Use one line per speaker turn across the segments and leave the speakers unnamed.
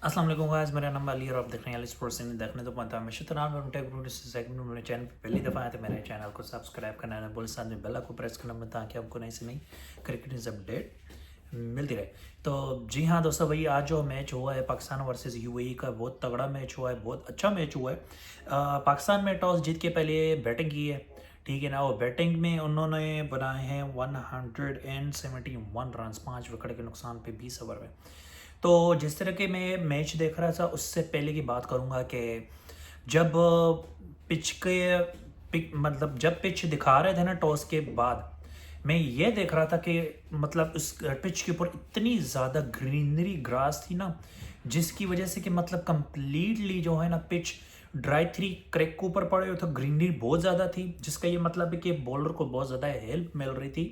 अस्सलाम वालेकुम गाइस, मेरा नाम अली और आप देख रहे हैं अली स्पोर्ट्स इंडिया। देखने तो पता है मैं शतरान और टेक सेगमेंट में मेरे चैनल पे पहली दफ़ा आए तो मेरे चैनल को सब्सक्राइब करना है, बोल साथ में बेल को प्रेस करना मत, ताकि आपको नई से नई क्रिकेट न्यूज़ अपडेट मिलती रहे। तो जी हाँ दोस्तों, भाई आज जो मैच हुआ है पाकिस्तान वर्सेस यूएई का, बहुत तगड़ा मैच हुआ है, बहुत अच्छा मैच हुआ है। पाकिस्तान में टॉस जीत के पहले बैटिंग की है, ठीक है ना। और बैटिंग में उन्होंने बनाए हैं 171 रन, 5 विकेट के नुकसान पे 20 ओवर में। तो जिस तरह के मैं मैच देख रहा था, उससे पहले की बात करूंगा कि जब पिच के मतलब जब पिच दिखा रहे थे ना टॉस के बाद, मैं ये देख रहा था कि मतलब उस पिच के ऊपर इतनी ज़्यादा ग्रीनरी ग्रास थी ना, जिसकी वजह से कि मतलब कंप्लीटली जो है ना पिच ड्राई थ्री क्रैक के ऊपर पड़े हुए थे, ग्रीनरी बहुत ज़्यादा थी, जिसका ये मतलब है कि बॉलर को बहुत ज़्यादा हेल्प मिल रही थी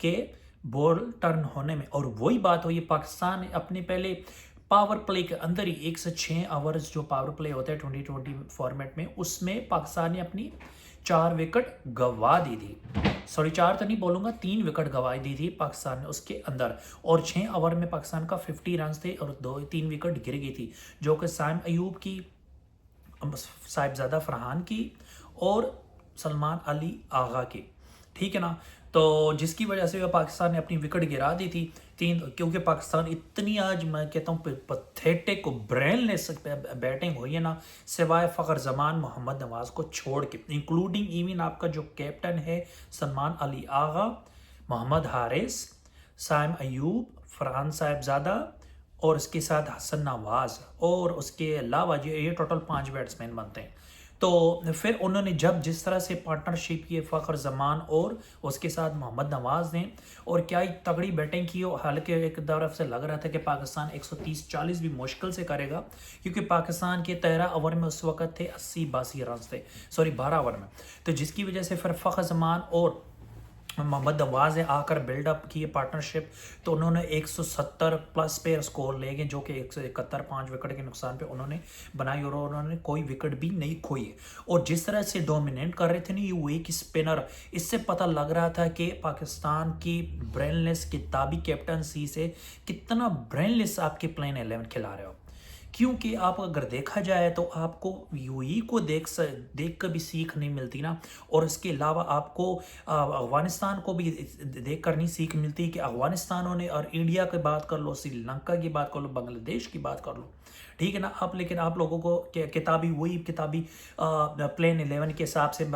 कि बॉल टर्न होने में। और वही बात हुई, पाकिस्तान ने अपने पहले पावर प्ले के अंदर ही 1 से 6 आवर्स जो पावर प्ले होता है 2020 फॉर्मेट में, उसमें पाकिस्तान ने अपनी 4 विकेट गंवा दी थी। सॉरी, 4 तो नहीं बोलूंगा, 3 विकेट गंवा दी थी पाकिस्तान ने उसके अंदर। और 6 ओवर में पाकिस्तान का 50 रन थे और 3 विकेट गिर गई थी, जो कि साइम अयूब की, साहिबजादा फरहान की और सलमान अली आगा की, ठीक है ना। तो जिसकी वजह से पाकिस्तान ने अपनी विकेट गिरा दी थी 3, क्योंकि पाकिस्तान इतनी, आज मैं कहता हूँ पथेटिक ब्रेनलेस बैटिंग हुई है ना, सिवाय फ़खर जमान मोहम्मद नवाज को छोड़ के, इंक्लूडिंग इवन आपका जो कैप्टन है सलमान अली आगा, मोहम्मद हारिस, साइम अयूब, फरहान साहिबजादा और इसके साथ हसन नवाज, और उसके अलावा ये टोटल 5 बैट्समैन बनते हैं। तो फिर उन्होंने जब जिस तरह से पार्टनरशिप की फ़खर जमान और उसके साथ मोहम्मद नवाज ने, और क्या ही तगड़ी बैटिंग की। हालांकि एक तरफ से लग रहा था कि पाकिस्तान 130-40 भी मुश्किल से करेगा, क्योंकि पाकिस्तान के 13 ओवर में उस वक्त थे 80-82 रन थे, सॉरी 12 ओवर में। तो जिसकी वजह से फिर फ़खर जमान और मोहम्मद नवाज ने आकर बिल्डअप की पार्टनरशिप, तो उन्होंने 170 प्लस पे स्कोर ले गए, जो कि 171 5 विकेट के नुकसान पे उन्होंने बनाई, और उन्होंने कोई विकेट भी नहीं खोई। और जिस तरह से डोमिनेट कर रहे थे ना यूएई की स्पिनर, इससे पता लग रहा था कि पाकिस्तान की ब्रेनलेस किताबी कैप्टनसी से कितना ब्रेनलेस आपके प्लेन 11 खिला रहे हो। क्योंकि आप अगर देखा जाए तो आपको यूएई को देख कर भी सीख नहीं मिलती ना, और इसके अलावा आपको अफगानिस्तान को भी देख कर नहीं सीख मिलती कि अफगानिस्तानों ने, और इंडिया की बात कर लो, श्रीलंका की बात कर लो, बांग्लादेश की बात कर लो, ठीक है ना आप। लेकिन आप लोगों को किताबी वही किताबी प्लेन 11 के हिसाब से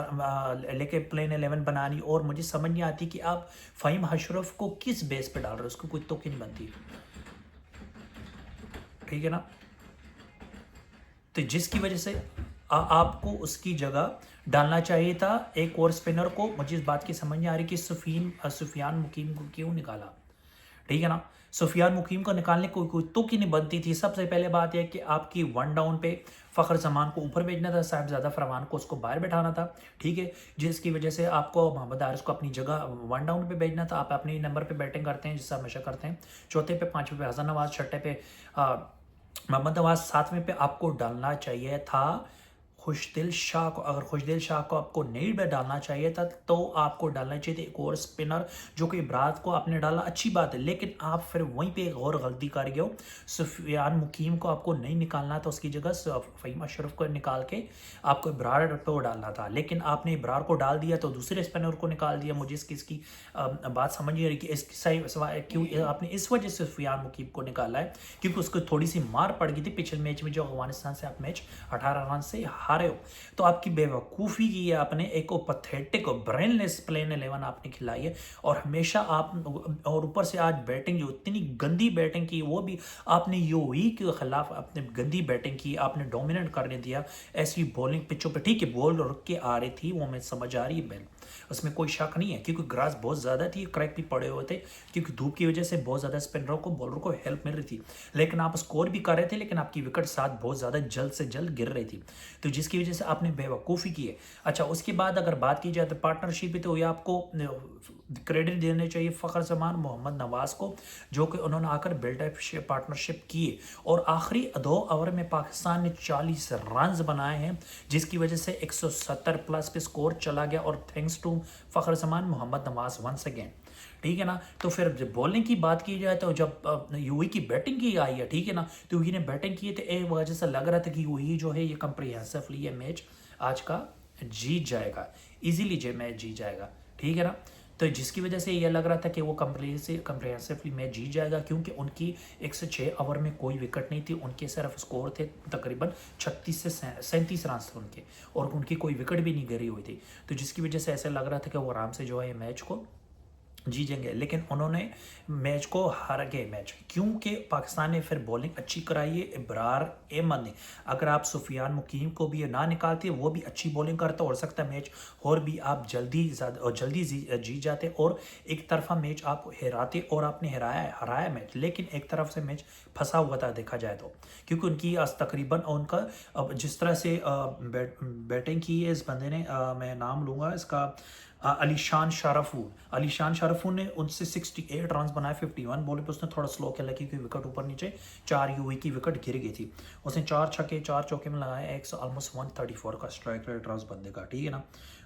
लेके प्लेन 11 बनानी, और मुझे समझ नहीं आती कि आप फ़हीम अशरफ को किस बेस पे डाल रहे हो, उसको कोई तो नहीं बनती, ठीक है ना। तो जिसकी वजह से आपको उसकी जगह डालना चाहिए था एक और स्पिनर को। मुझे इस बात की समझ नहीं आ रही कि सुफियान मुकीम को क्यों निकाला, ठीक है ना। सुफियान मुकीम को निकालने को कोई तुक ही नहीं बनती थी। सबसे पहले बात यह कि आपकी 1 डाउन पे फ़खर जमान को ऊपर भेजना था, साहिबजादा फरमान को उसको बाहर बैठाना था, ठीक है। जिसकी वजह से आपको मोहम्मद हारिस को अपनी जगह 1 डाउन पे भेजना था। आप अपने नंबर पे बैटिंग करते हैं, जिससे हमेशा करते हैं। चौथे पे, पांचवें पे हसन नवाज, छठे पे मोहम्मद नवाज, 7वें पे आपको डालना चाहिए था खुशदिल शाह को। अगर खुशदिल शाह को आपको नहीं डालना चाहिए था, तो आपको डालना चाहिए था एक और स्पिनर, जो कि इब्रात को आपने डाला, अच्छी बात है, लेकिन आप फिर वहीं पे एक और गलती कर गए हो। सुफियान मुकीम को आपको नहीं निकालना था, उसकी जगह फ़हीम अशरफ को निकाल के आपको इब्रार को डालना था, लेकिन आपने इब्रार को डाल दिया तो दूसरे स्पिनर को निकाल दिया। मुझे इसकी बात समझ नहीं आ रही कि इसकी सही क्यों आपने इस वजह से सुफियान मुकीम को निकाला है, क्योंकि उसको थोड़ी सी मार पड़ गई थी पिछले मैच में, जो अफगानिस्तान से आप मैच 18 रन से हारे हो। तो आपकी बेवकूफ़ी की है, आपने एक पथेटिक ब्रेनलेस प्लेन 11 आपने खिलाई है। और हमेशा आप, और ऊपर से आज बैटिंग जो इतनी गंदी बैटिंग की, वो भी आपने यूएई के खिलाफ आपने गंदी बैटिंग की, आपने डोमिनेट करने दिया ऐसी बॉलिंग पिचों पे। ठीक है, बॉल रुक के आ रही थी, वो मैं समझ आ रही है, उसमें कोई शक नहीं है, क्योंकि ग्रास बहुत ज़्यादा थी, क्रैक भी पड़े हुए थे, क्योंकि धूप की वजह से बहुत ज़्यादा स्पिनरों को, बॉलर को हेल्प मिल रही थी। लेकिन आप स्कोर भी कर रहे थे, लेकिन आपकी विकेट साथ बहुत ज़्यादा जल्द से जल्द गिर रही थी, तो जिसकी वजह से आपने बेवकूफ़ी की है। अच्छा, उसके बाद अगर बात की जाए तो पार्टनरशिप भी, तो ये आपको क्रेडिट देने चाहिए फ़खर जमान मोहम्मद नवाज को, जो कि उन्होंने आकर बिल्डअप पार्टनरशिप की, और आखिरी 2 ओवर में पाकिस्तान ने 40 रन बनाए हैं, जिसकी वजह से 170 प्लस पे स्कोर चला गया। और thanks to Fakhar Zaman Mohammad Nawaz once again, ठीक है ना। तो फिर जब बॉलिंग की बात की जाए तो जब यूएई की बैटिंग की आई है, ठीक है ना, तो यूएई ने बैटिंग की है तो एक वजह से लग रहा था कि यूएई जो है ये कंप्रिहेंसिवली ये मैच आज का जीत जाएगा, इजीली जो मैच जीत जाएगा, ठीक है ना। तो जिसकी वजह से ये लग रहा था कि वो कंप्रिहेंसिवली मैच जीत जाएगा, क्योंकि उनकी 106 ओवर में कोई विकेट नहीं थी, उनके सिर्फ स्कोर थे तकरीबन 36 से 37 रन थे उनके, और उनकी कोई विकेट भी नहीं गिरी हुई थी। तो जिसकी वजह से ऐसा लग रहा था कि वो आराम से जो है मैच को जीतेंगे, लेकिन उन्होंने मैच को हार गए मैच, क्योंकि पाकिस्तान ने फिर बॉलिंग अच्छी कराई है। इब्रार अहमद ने, अगर आप सुफियान मुकीम को भी ना निकालते, वो भी अच्छी बॉलिंग करता, हो सकता है मैच और भी आप जल्दी जीत जाते और एक तरफा मैच आप हराते, और आपने हराया मैच, लेकिन एक तरफ से मैच फंसा हुआ था देखा जाए तो, क्योंकि उनकी तकरीबन उनका अब जिस तरह से बैटिंग की है इस बंदे ने, मैं नाम लूँगा इसका, अलीशान शारफून ने उनसे 68 रन बनाए 51 बॉल पे। उसने थोड़ा स्लो खेला क्योंकि विकेट ऊपर नीचे 4 यूवी की विकेट गिर गई थी। उसने 4 छक्के 4 चौके में लगाया, ऑलमोस्ट 134 का स्ट्राइक रेट रहा उस बंदे का, ठीक है ना।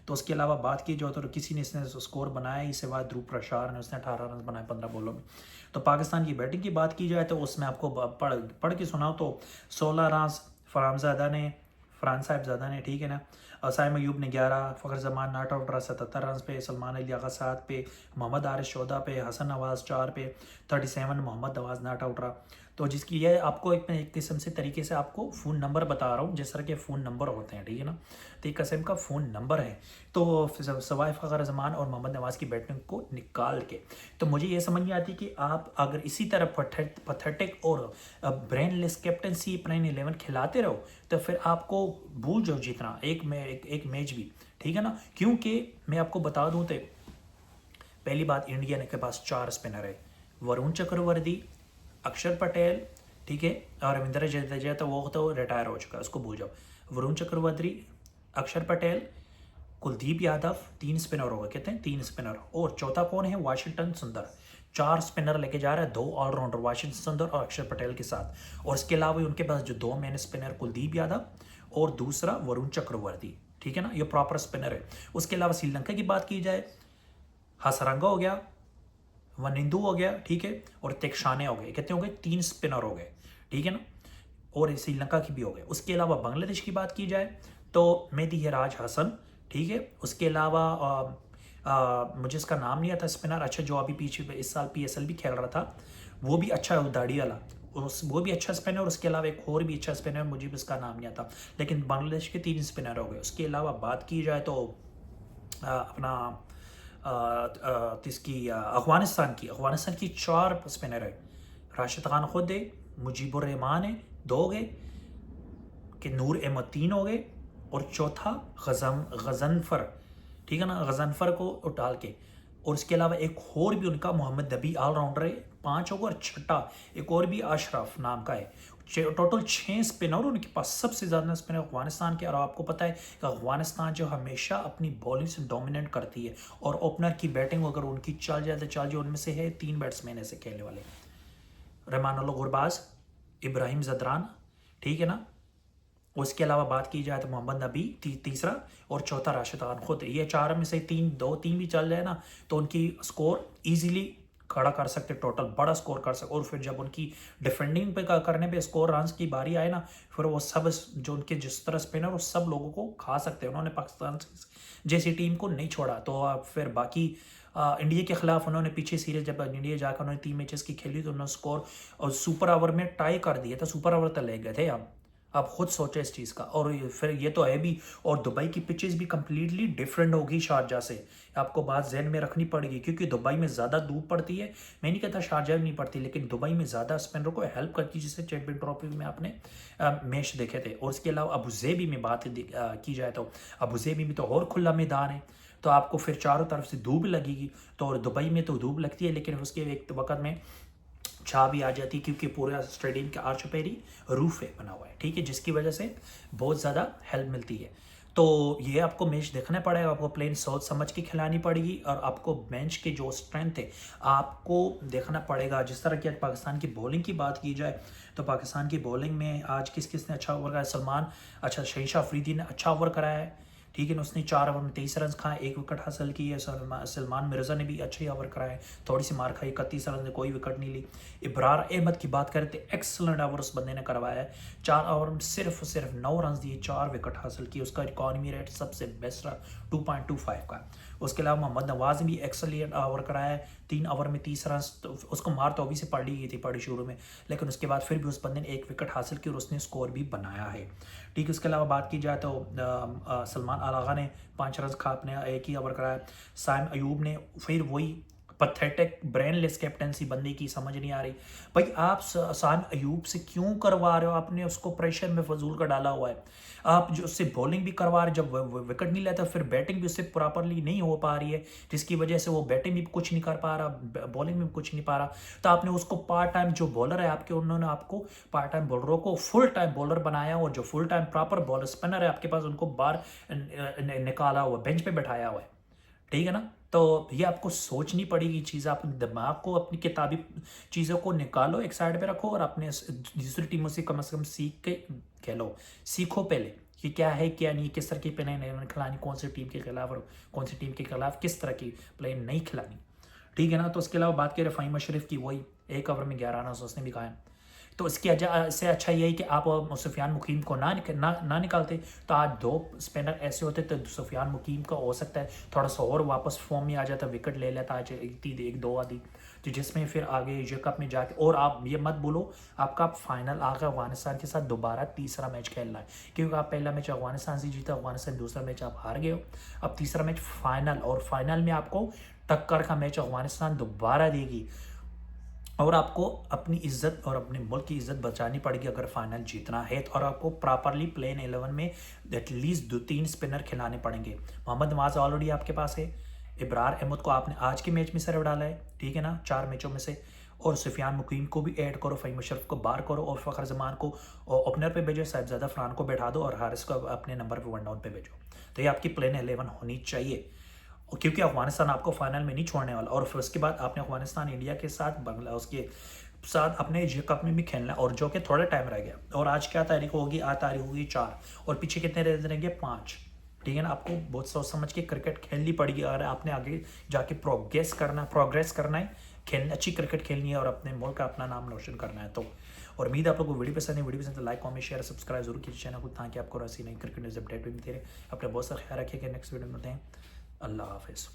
तो उसके अलावा बात की जो तो किसी ने इसने स्कोर बनाया, इसके बाद ध्रुव प्रसाद ने उसने 18 रन बनाए 15 बॉलों में। तो पाकिस्तान की बैटिंग की बात की जाए तो उसमें आपको पढ़ के सुनाओ तो 16 रन फरहान साहिबजादा ने, ठीक है ना। साइम अयूब ने 11, फ़खर जमान नॉट आउट रहा 77 रन पे, सलमान अली आगा 7 पे, मोहम्मद आरिश 14 पे, हसन नवाज़ 4 पे, 37 मोहम्मद नवाज़ नॉट आउट रहा। तो जिसकी यह आपको एक किस्म से तरीके से आपको फ़ोन नंबर बता रहा हूँ, जिस तरह के फ़ोन नंबर होते हैं, ठीक है ना। तो एक किस्म का फ़ोन नंबर है। तो सवाए फ़खर जमान और मोहम्मद नवाज़ की बैटिंग को निकाल के तो मुझे ये समझ नहीं आती कि आप अगर इसी तरह पथेटिक और ब्रेनलेस कैप्टनसी प्लेन 11 खिलाते रहो तो फिर आपको भूल जाओ जीतना एक मैच भी, ठीक है ना। क्योंकि मैं आपको बता दूं तो पहली बात, इंडिया के पास 4 स्पिनर है, वरुण चक्रवर्ती, अक्षर पटेल, ठीक है, और रविंद्र जडेजा तो वो तो रिटायर हो चुका है, उसको भूल जाओ। वरुण चक्रवर्ती, अक्षर पटेल, कुलदीप यादव, 3 स्पिनर हो गए, कहते हैं 3 स्पिनर, और चौथा कौन है, वाशिंगटन सुंदर। 4 स्पिनर लेके जा रहा है, 2 ऑलराउंडर वाशिंगटन सुंदर और अक्षर पटेल के साथ, और इसके अलावा उनके पास जो 2 मेन स्पिनर कुलदीप यादव और दूसरा वरुण चक्रवर्ती, ठीक है ना, ये प्रॉपर स्पिनर है। उसके अलावा श्रीलंका की बात की जाए, हसरंगा हो गया, वनिंदु हो गया, ठीक है, और तेक्षाने हो गए, कितने हो गए, 3 स्पिनर हो गए, ठीक है ना, और श्रीलंका की भी हो गए। उसके अलावा बांग्लादेश की बात की जाए तो मेहदी राज हसन, ठीक है। उसके अलावा मुझे इसका नाम नहीं आता स्पिनर, अच्छा, जो अभी पीछे इस साल पीएसएल भी खेल रहा था, वो भी अच्छा है, दाढ़ी वाला, वो भी अच्छा स्पिनर। उसके अलावा एक और भी अच्छा स्पिनर, मुझे भी इसका नाम नहीं आता, लेकिन बांग्लादेश के 3 स्पिनर हो गए। उसके अलावा बात की जाए तो अपना इसकी अफगानिस्तान की 4 स्पिनर है, राशिद खान खुद है, मुजीबुर रहमान है, 2 हो गए, कि नूर अहमद 3 हो गए, और चौथा गजनफर, ठीक है ना, गजनफर को डाल के, और इसके अलावा एक और भी उनका मोहम्मद नबी ऑलराउंडर है, 5 होगा, और छठा एक और भी अशरफ नाम का है। टोटल 6 स्पिनर उनके पास, सबसे ज़्यादा स्पिनर अफगानिस्तान के। और आपको पता है कि अफगानिस्तान जो हमेशा अपनी बॉलिंग से डोमिनेट करती है, और ओपनर की बैटिंग अगर उनकी चल जाए तो चल जाए। उनमें से है 3 बैट्समैन ऐसे खेलने वाले, रहमानुल्लाह गुरबाज, इब्राहिम जदरान, ठीक है ना। उसके अलावा बात की जाए तो मोहम्मद नबी तीसरा, और चौथा राशिद खान खुद। ये 4 में से 3 भी चल जाए ना तो उनकी स्कोर इजीली खड़ा कर सकते, टोटल बड़ा स्कोर कर सकते। और फिर जब उनकी डिफेंडिंग पे करने पे स्कोर रन की बारी आए ना, फिर वो सब जो उनके जिस तरह स्पिनर वो सब लोगों को खा सकते हैं। उन्होंने पाकिस्तान जैसी टीम को नहीं छोड़ा। तो फिर बाकी इंडिया के खिलाफ उन्होंने पीछे सीरीज जब इंडिया जाकर उन्होंने 3 मैचेस की खेली तो उन्होंने स्कोर और सुपर ओवर में टाई कर दिया था, सुपर ओवर तक ले गए थे। आप खुद सोचे इस चीज़ का। और फिर ये तो है भी, और दुबई की पिचेस भी कम्प्लीटली डिफरेंट होगी शारजा से, आपको बात जहन में रखनी पड़ेगी, क्योंकि दुबई में ज़्यादा धूप पड़ती है। मैं नहीं कहता शारजा में नहीं पड़ती, लेकिन दुबई में ज़्यादा स्पिनर को हेल्प करती है, जिससे चैंपियन ट्रॉफी में आपने मैच देखे थे। और इसके अलावा अबुजेबी में बात की जाए तो अबुजेबी में तो और खुला मैदान है, तो आपको फिर चारों तरफ से धूप लगेगी। तो और दुबई में तो धूप लगती है, लेकिन उसके एक वक्त में छा भी आ जाती है, क्योंकि पूरा स्टेडियम का आर्च पे ही रूफ है बना हुआ है, ठीक है, जिसकी वजह से बहुत ज़्यादा हेल्प मिलती है। तो ये आपको मैच देखना पड़ेगा, आपको प्लेन सोच समझ के खिलानी पड़ेगी, और आपको बेंच के जो स्ट्रेंथ है आपको देखना पड़ेगा। जिस तरह की आज पाकिस्तान की बॉलिंग की बात की जाए तो पाकिस्तान की बॉलिंग में आज किस किस ने अच्छा ओवर कराया, सलमान, अच्छा, शहीशा अफरीदी ने अच्छा ओवर कराया है, ठीक है ना। उसने 4 ओवर में 23 रन खाए, 1 विकेट हासिल की है। सलमान मिर्ज़ा ने भी अच्छे ओवर कराए, थोड़ी सी मार खाई, 31 रन से कोई विकेट नहीं ली। इब्रार अहमद की बात करें तो एक्सलेंट ओवर उस बंदे ने करवाया है, 4 ओवर में सिर्फ 9 रन दिए, 4 विकेट हासिल किए। उसका इकॉनमी रेट सबसे बेस्ट रहा 2.25 का। उसके अलावा मोहम्मद नवाज ने भी एक्सलेंट ओवर कराया है, 3 ओवर में 30 रन। तो उसको मार तो अभी से पड़ गई थी पड़ी शुरू में, लेकिन उसके बाद फिर भी उस बंदे ने 1 विकेट हासिल की और उसने स्कोर भी बनाया है। ठीक है। उसके अलावा बात की जाए तो सलमान अल आगा ने 5 रन खा अपने 1 ही ओवर कराया। साइम अयूब ने फिर वही पथेटिक ब्रेनलेस कैप्टनसी बंदी की, समझ नहीं आ रही भाई आप साइम अयूब से क्यों करवा रहे हो, आपने उसको प्रेशर में फजूल का डाला हुआ है। आप जो उससे बॉलिंग भी करवा रहे, जब विकेट नहीं लेता फिर बैटिंग भी उससे प्रॉपरली नहीं हो पा रही है, जिसकी वजह से वो बैटिंग भी कुछ नहीं कर पा रहा, बॉलिंग में भी कुछ नहीं पा रहा। तो आपने उसको पार्ट टाइम जो बॉलर है आपके, उन्होंने आपको पार्ट टाइम बॉलरों को फुल टाइम बॉलर बनाया, और जो full time proper bowler spinner है आपके पास उनको बाहर निकाला हुआ, बेंच पे बैठाया हुआ है। ठीक है ना। तो ये आपको सोचनी पड़ेगी चीज़, अपने दिमाग को, अपनी किताबी चीज़ों को निकालो, एक साइड पे रखो और अपने दूसरी टीमों से कम सीख के खेलो। सीखो पहले कि क्या है क्या नहीं, किस तरह की प्लेन खिलानी, कौन सी टीम के खिलाफ और कौन सी टीम के खिलाफ किस तरह की प्लेन नहीं खिलानी। ठीक है ना। तो उसके अलावा बात करें फ़हीम अशरफ की, वही 1 ओवर में 11 रन उसने भी खाए। तो इससे अच्छा यही कि आप सुफियान मुकीम को ना निकालते, तो आज 2 स्पिनर ऐसे होते तो सुफियान मुकीम का हो सकता है थोड़ा सा और वापस फॉर्म में आ जाता, विकेट ले लेता आज 1-2 आदि, तो जिसमें फिर आगे एशिया कप में जाके, और आप ये मत बोलो आपका फाइनल आगे अफगानिस्तान के साथ दोबारा तीसरा मैच खेलना है, क्योंकि आप पहला मैच अफगानिस्तान से जीता, अफगानिस्तान दूसरा मैच आप हार गए हो, अब तीसरा मैच फाइनल, और फाइनल में आपको टक्कर का मैच अफगानिस्तान दोबारा देगी, और आपको अपनी इज्जत और अपने मुल्क की इज्जत बचानी पड़ेगी अगर फाइनल जीतना है तो। और आपको प्रॉपरली प्लेन 11 में एटलीस्ट 2-3 स्पिनर खिलाने पड़ेंगे। मोहम्मद नवाज ऑलरेडी आपके पास है, इब्रार अहमद को आपने आज के मैच में सिर्फ डाला है, ठीक है ना, 4 मैचों में से, और सुफियान मुकीम को भी ऐड करो, फ़हीम अशरफ को बाहर करो, और फ़खर जमान को ओपनर पे भेजो, साहिबजादा फरहान को बैठा दो, और हारिस को अपने नंबर पे 1 डाउन पे भेजो। तो ये आपकी प्लेन 11 होनी चाहिए, क्योंकि अफगानिस्तान आपको फाइनल में नहीं छोड़ने वाला, और फिर उसके बाद आपने अफगानिस्तान इंडिया के साथ बंगला उसके साथ अपने एशिया कप में भी खेलना, और जो कि थोड़ा टाइम रह गया। और आज क्या तारीख होगी, आज तारीख होगी 4, और पीछे कितने रह रहेंगे 5। ठीक है ना। आपको बहुत सोच समझ के क्रिकेट खेलनी पड़ेगी अगर आपने आगे जाके प्रोग्रेस करना है, खेलना अच्छी क्रिकेट खेलनी है और अपने मुल्क का अपना नाम रोशन करना है। तो और उम्मीद है आप लोगों को वीडियो पसंद है, वीडियो पसंद है लाइक कमेंट शेयर सब्सक्राइब जरूर कीजिए चैनल को, ताकि आपको ऐसी नई क्रिकेट न्यूज़ अपडेट भी मिलती रहे। अपने बहुत सा ख्याल रखिएगा, नेक्स्ट वीडियो में मिलते हैं। अल्लाह हाफिज़।